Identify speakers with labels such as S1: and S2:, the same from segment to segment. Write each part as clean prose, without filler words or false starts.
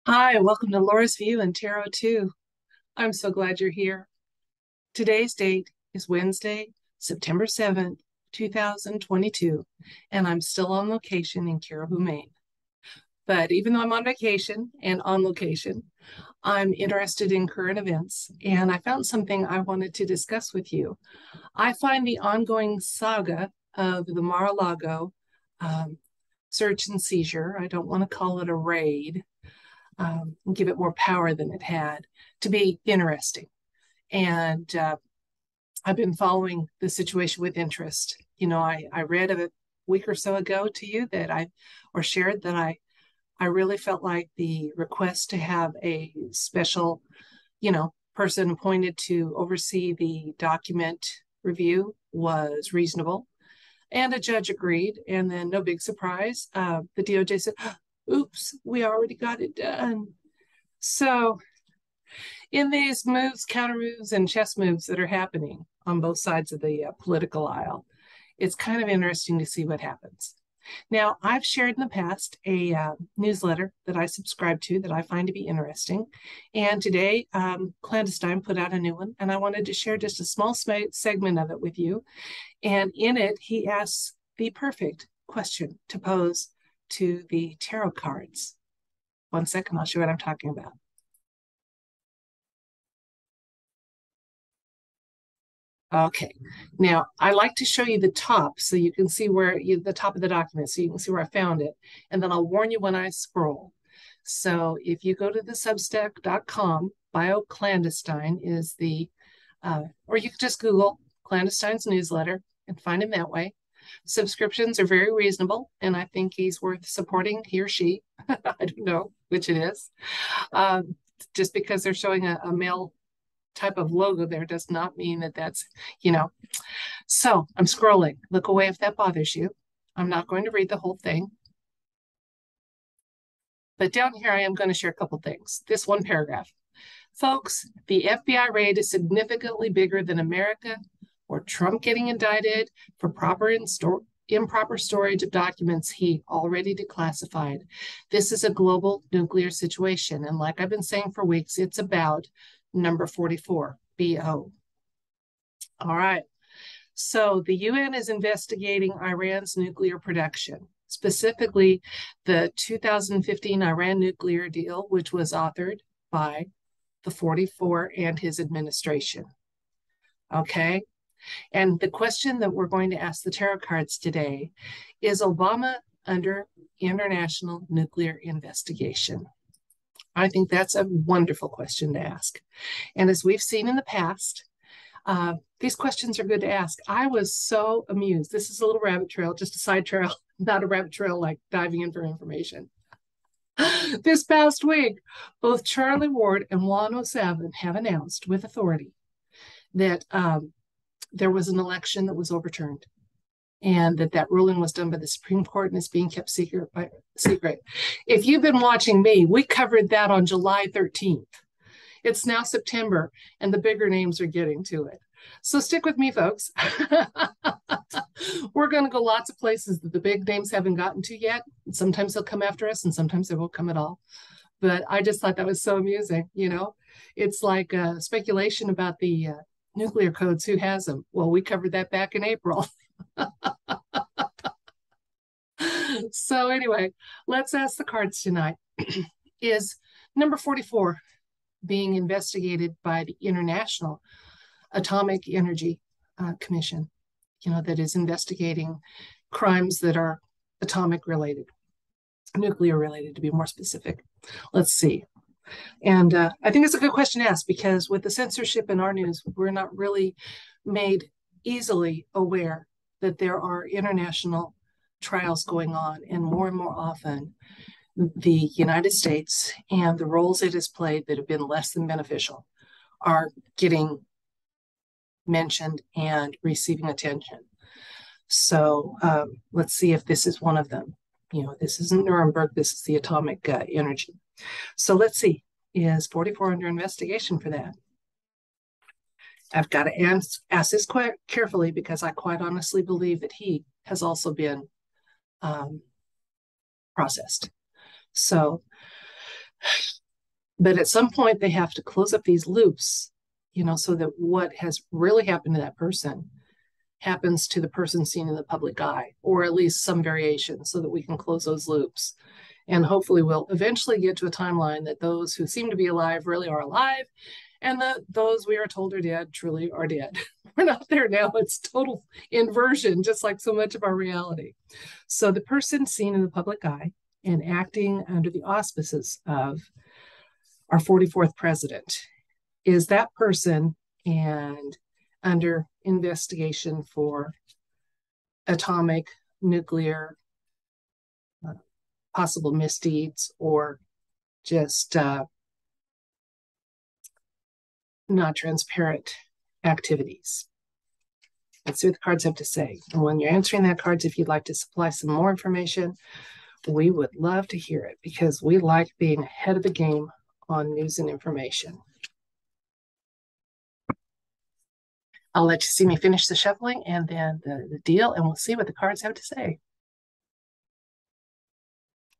S1: Hi, welcome to Laura's View and Tarot 2. I'm so glad you're here. Today's date is Wednesday, September 7th, 2022, and I'm still on location in Caribou, Maine. But even though I'm on vacation and on location, I'm interested in current events, and I found something I wanted to discuss with you. I find the ongoing saga of the Mar-a-Lago search and seizure, I don't want to call it a raid, give it more power than it had, to be interesting. And I've been following the situation with interest. I read a week or so ago to you or shared that I really felt like the request to have a special, person appointed to oversee the document review was reasonable. And a judge agreed. And then, no big surprise, the DOJ said, oops, we already got it done. So, in these moves, counter moves, and chess moves that are happening on both sides of the political aisle, it's kind of interesting to see what happens. Now, I've shared in the past a newsletter that I subscribe to that I find to be interesting. And today, Clandestine put out a new one, and I wanted to share just a small segment of it with you. And in it, he asks the perfect question to pose to the tarot cards. One second, I'll show you what I'm talking about. Okay, now I like to show you the top so you can see the top of the document so you can see where I found it. And then I'll warn you when I scroll. So if you go to the substack.com, BioClandestine is or you can just Google Clandestine's newsletter and find him that way. Subscriptions are very reasonable, and I think he's worth supporting, he or she. I don't know which it is. Just because they're showing a male type of logo there does not mean that that's, you know. So I'm scrolling. Look away if that bothers you. I'm not going to read the whole thing. But down here, I am going to share a couple things. This one paragraph. Folks, the FBI raid is significantly bigger than America or Trump getting indicted for improper storage of documents he already declassified. This is a global nuclear situation. And like I've been saying for weeks, it's about number 44, BO. All right. So the UN is investigating Iran's nuclear production, specifically the 2015 Iran nuclear deal, which was authored by the 44 and his administration. Okay. And the question that we're going to ask the tarot cards today is Obama under international nuclear investigation? I think that's a wonderful question to ask. And as we've seen in the past, these questions are good to ask. I was so amused. This is a little rabbit trail, just a side trail, not a rabbit trail like diving in for information. This past week, both Charlie Ward and Juan O'Savin have announced with authority that there was an election that was overturned and that ruling was done by the Supreme Court and is being kept secret. If you've been watching me, we covered that on July 13th. It's now September, and the bigger names are getting to it. So stick with me, folks. We're going to go lots of places that the big names haven't gotten to yet. Sometimes they'll come after us, and sometimes they won't come at all. But I just thought that was so amusing. It's like speculation about the nuclear codes. Who has them? Well, we covered that back in April. So anyway, let's ask the cards tonight. Is number 44 being investigated by the International Atomic Energy Commission, that is investigating crimes that are atomic related, nuclear related to be more specific. Let's see. And I think it's a good question to ask because with the censorship in our news, we're not really made easily aware that there are international trials going on, and more often the United States and the roles it has played that have been less than beneficial are getting mentioned and receiving attention. So let's see if this is one of them. This isn't Nuremberg, this is the atomic energy. So let's see, is 44 under investigation for that? I've got to ask this quite carefully because I quite honestly believe that he has also been processed. So But at some point, they have to close up these loops, so that what has really happened to that person happens to the person seen in the public eye, or at least some variation, so that we can close those loops. And hopefully, we'll eventually get to a timeline that those who seem to be alive really are alive, and that those we are told are dead truly are dead. We're not there now. It's total inversion, just like so much of our reality. So the person seen in the public eye and acting under the auspices of our 44th president is that person and under investigation for atomic, nuclear, possible misdeeds, or just not transparent activities. Let's see what the cards have to say. And when you're answering that cards, if you'd like to supply some more information, we would love to hear it, because we like being ahead of the game on news and information. I'll let you see me finish the shuffling and then the deal, and we'll see what the cards have to say.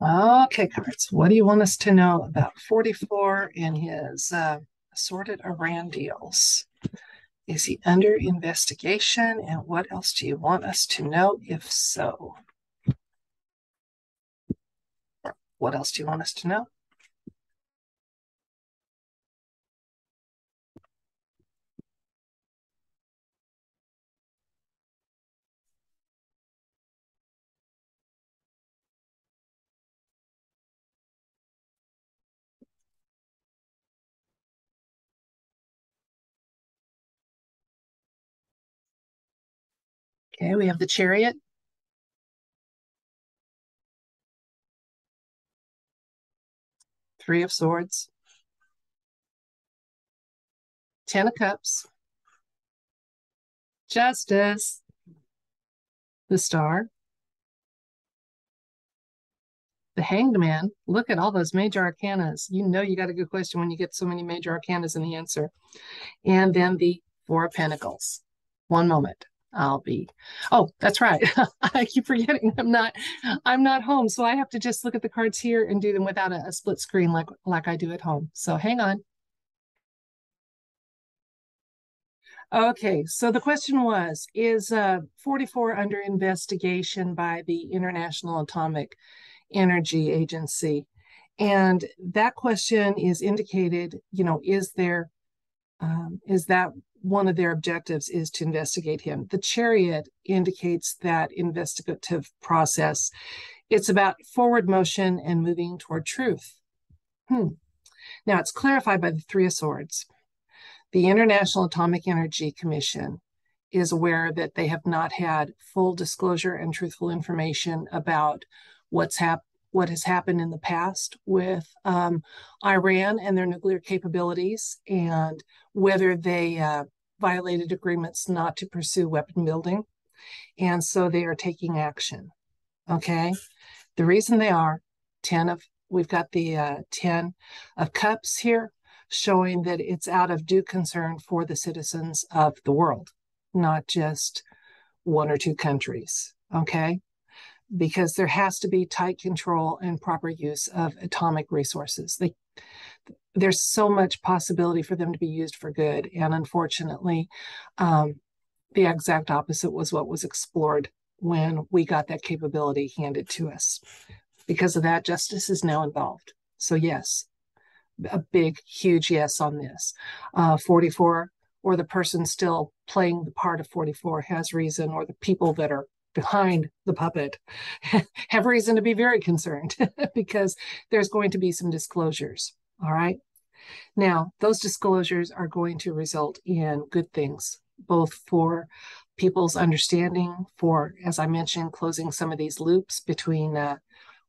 S1: Okay, cards, what do you want us to know about 44 and his assorted Iran deals? Is he under investigation? And what else do you want us to know if so? What else do you want us to know? Okay, we have the Chariot. Three of Swords. 10 of Cups. Justice. The Star. The Hanged Man. Look at all those major arcanas. You know you got a good question when you get so many major arcanas in the answer. And then the Four of Pentacles. One moment. Oh, that's right. I keep forgetting I'm not home. So I have to just look at the cards here and do them without a split screen like I do at home. So hang on. Okay, so the question was, is 44 under investigation by the International Atomic Energy Agency? And that question is indicated, is that one of their objectives is to investigate him? The Chariot indicates that investigative process. It's about forward motion and moving toward truth. Now, it's clarified by the Three of Swords. The International Atomic Energy Commission is aware that they have not had full disclosure and truthful information about what has happened in the past with Iran and their nuclear capabilities, and whether they violated agreements not to pursue weapon building. And so they are taking action. Okay. The reason they are we've got the 10 of Cups here, showing that it's out of due concern for the citizens of the world, not just one or two countries. Okay. Because there has to be tight control and proper use of atomic resources. There's so much possibility for them to be used for good. And unfortunately, the exact opposite was what was explored when we got that capability handed to us. Because of that, justice is now involved. So yes, a big, huge yes on this. 44, or the person still playing the part of 44 has reason, or the people that are behind the puppet have reason to be very concerned because there's going to be some disclosures. All right. Now, those disclosures are going to result in good things, both for people's understanding, for, as I mentioned, closing some of these loops between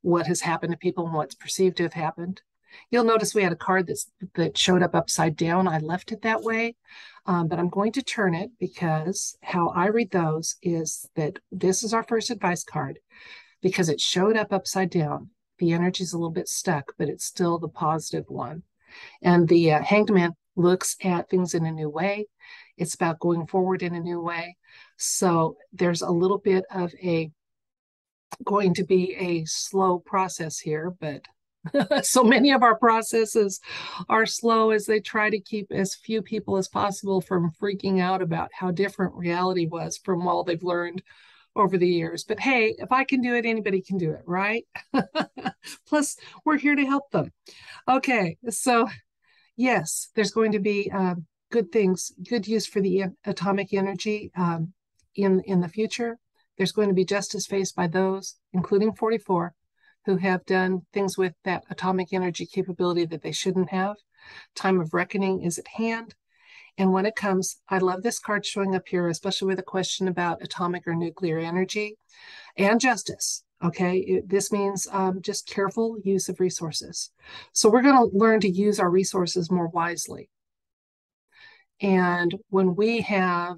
S1: what has happened to people and what's perceived to have happened. You'll notice we had a card that showed up upside down. I left it that way, but I'm going to turn it, because how I read those is that this is our first advice card. Because it showed up upside down, the energy is a little bit stuck, but it's still the positive one. And the Hanged Man looks at things in a new way. It's about going forward in a new way. So there's a little bit of going to be a slow process here, but So many of our processes are slow as they try to keep as few people as possible from freaking out about how different reality was from all they've learned over the years. But hey, if I can do it, anybody can do it, right? Plus, we're here to help them. Okay, so yes, there's going to be good things, good use for the atomic energy in the future. There's going to be justice faced by those, including 44, who have done things with that atomic energy capability that they shouldn't have. Time of reckoning is at hand. And when it comes, I love this card showing up here, especially with a question about atomic or nuclear energy and justice. Okay, this means just careful use of resources. So we're going to learn to use our resources more wisely. And when we have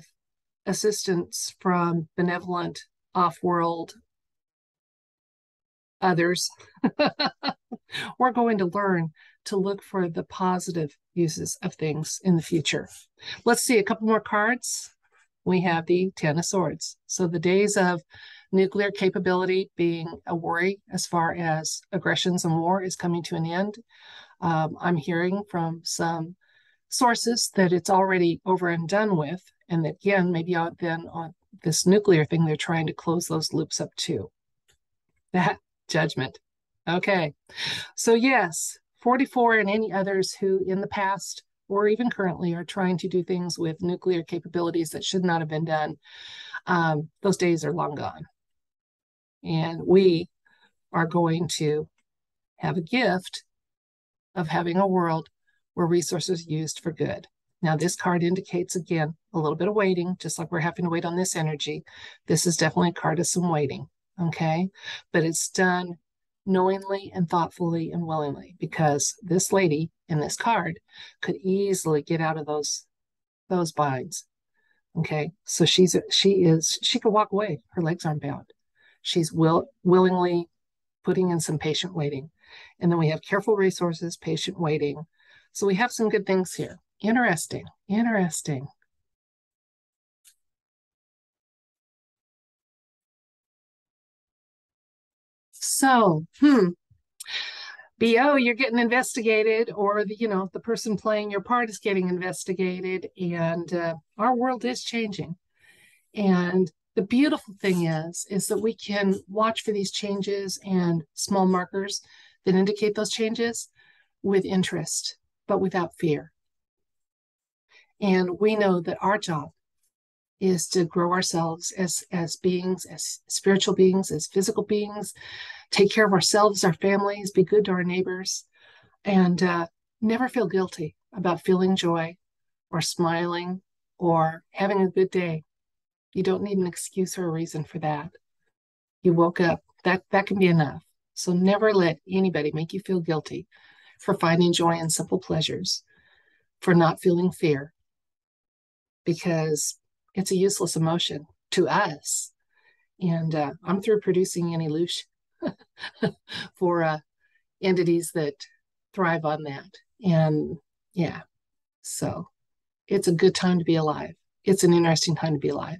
S1: assistance from benevolent off-world others, we're going to learn to look for the positive uses of things in the future. Let's see a couple more cards. We have the Ten of Swords. So the days of nuclear capability being a worry as far as aggressions and war is coming to an end. I'm hearing from some sources that it's already over and done with, and that again, maybe then on this nuclear thing, they're trying to close those loops up too. That judgment. Okay. So yes, 44 and any others who in the past or even currently are trying to do things with nuclear capabilities that should not have been done, those days are long gone. And we are going to have a gift of having a world where resources are used for good. Now, this card indicates, again, a little bit of waiting, just like we're having to wait on this energy. This is definitely a card of some waiting, okay? But it's done knowingly and thoughtfully and willingly, because this lady in this card could easily get out of those binds. Okay, so she could walk away. Her legs aren't bound. She's willingly putting in some patient waiting. And then we have careful resources, patient waiting. So we have some good things here. Interesting, interesting. So, BO, you're getting investigated, or the person playing your part is getting investigated, and our world is changing. And the beautiful thing is that we can watch for these changes and small markers that indicate those changes with interest, but without fear. And we know that our job is to grow ourselves as beings, as spiritual beings, as physical beings, take care of ourselves, our families, be good to our neighbors, and never feel guilty about feeling joy or smiling or having a good day. You don't need an excuse or a reason for that. You woke up. That can be enough. So never let anybody make you feel guilty for finding joy in simple pleasures, for not feeling fear, because it's a useless emotion to us. And I'm through producing an illusion for entities that thrive on that. And yeah, so it's a good time to be alive. It's an interesting time to be alive.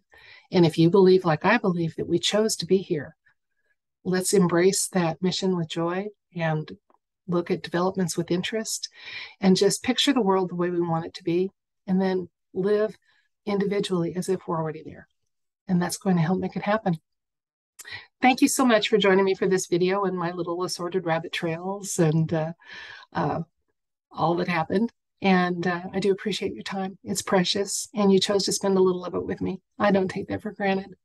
S1: And if you believe, like I believe, that we chose to be here, let's embrace that mission with joy and look at developments with interest and just picture the world the way we want it to be, and then live individually as if we're already there. And that's going to help make it happen. Thank you so much for joining me for this video and my little assorted rabbit trails and all that happened. And I do appreciate your time. It's precious, and you chose to spend a little of it with me. I don't take that for granted.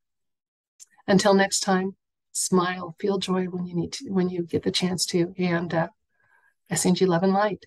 S1: Until next time, smile, feel joy when you get the chance to, and I send you love and light.